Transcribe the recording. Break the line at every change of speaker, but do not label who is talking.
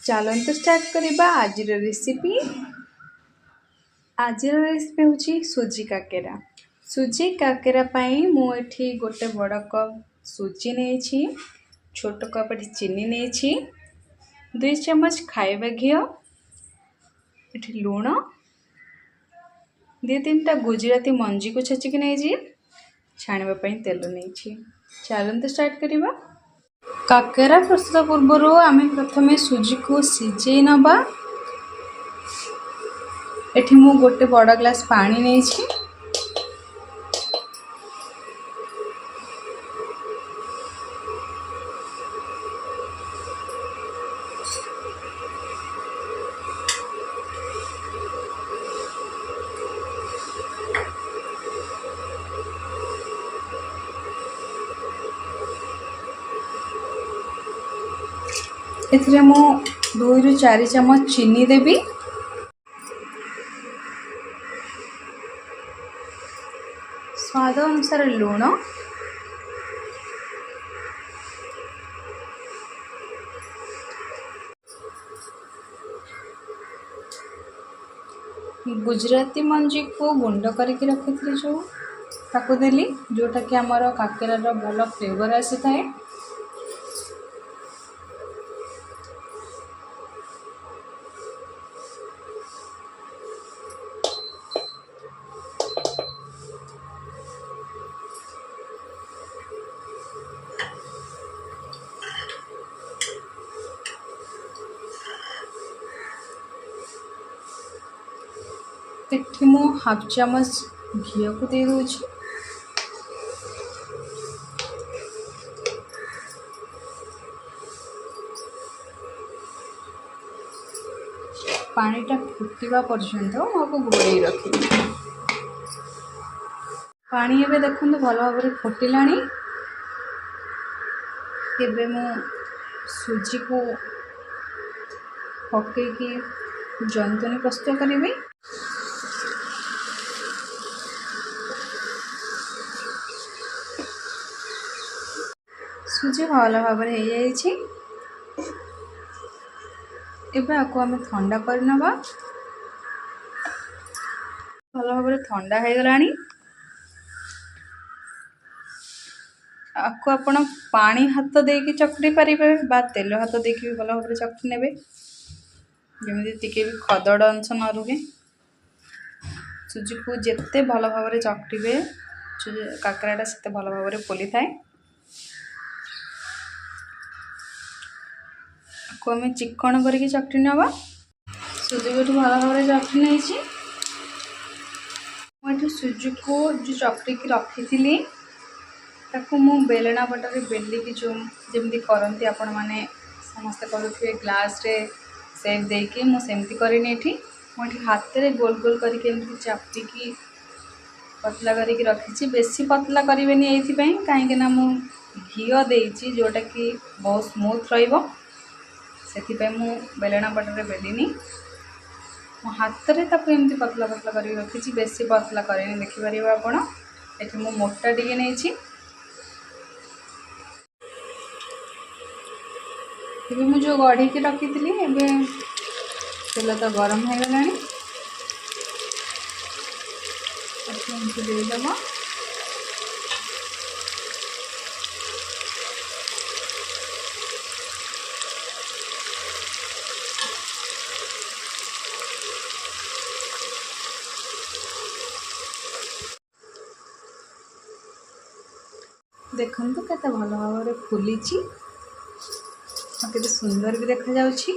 चलते स्टार्ट करवा आज रेसिपी। आज रेसिपी हूँ सुजी काकेरा। सुजी काकेरा पाई मुझे गोटे बड़ कप सुजी नहीं, छोट कप चीनी नहीं, 2 चम्मच खाइबा घी, ये लुण, 2-3टा गुजराती मंजी को छेचिक नहीं, छाणवाई तेल नहीं। चलते स्टार्ट करवा। काकेरा प्रस्तुत पूर्व आम प्रथम सुजी को सिझे नवा। एठी मु गोटे बड़ ग्लास पानी नहीं, एथिरे मु 2 ରୁ 4 चम्मच चीनी देवी, स्वाद अनुसार लुण, गुजराती मंजी को गुंड करके रखी जो ताको देली, जोटा कि आमर काकेरार भल फ्लेवर आसी थाए। एठी मु 1/2 चम्मच घी को दे दूची। पानीटा फुटवा पर्यंत आपको घोड़े रखी। पानी एवं देखो भल भाव फुटिलानी। एबे मु सुजी को पकईकि जंतुनी प्रस्तुत करी। सुजी भल भाव एबे आपको आम ठंडा करनवा। भल भाव ठंडा हो गलानी। आपको आपण पानी हाथ देके चकटी पारे बा तेल हाथ देके भी भल भाव चकटी नेबे, जमी टिके भी खदड़ अंश न रुहे। सुजी को जिते भल भाव चकटे काकराटा से भल भाव फुली थाए। को आम चिकन करके चकटी नवा। सुजी को भल भाव चकटी नहीं, मुझे सुजी को जो चकटी रखी थी ताकू मु बेलना पटर बेलिकी जो जमी करती आपण मैंने समस्ते करुवे ग्लास रे सेप देकी मुझे करनी। एठी मुझे हाथ में गोल गोल करके चापिकी पतला करके रखी। बेसी पतला करेनि ये कहीं मु घी देती जोटा कि बहुत स्मूथ रही। मु बेलना पटर बेलिनी मो हाथ में एमती पतला पतला कर रखी। बेसी पतला करेनि देखिपारे आपण। एठी मु मोटा टिके नहीं। ये मुझे जो गढ़ी की रखी थी एवं तेल तो गरम हो गला। देदेव देखु केते भल भाव फुली, केते सुंदर भी देखा जाउछि।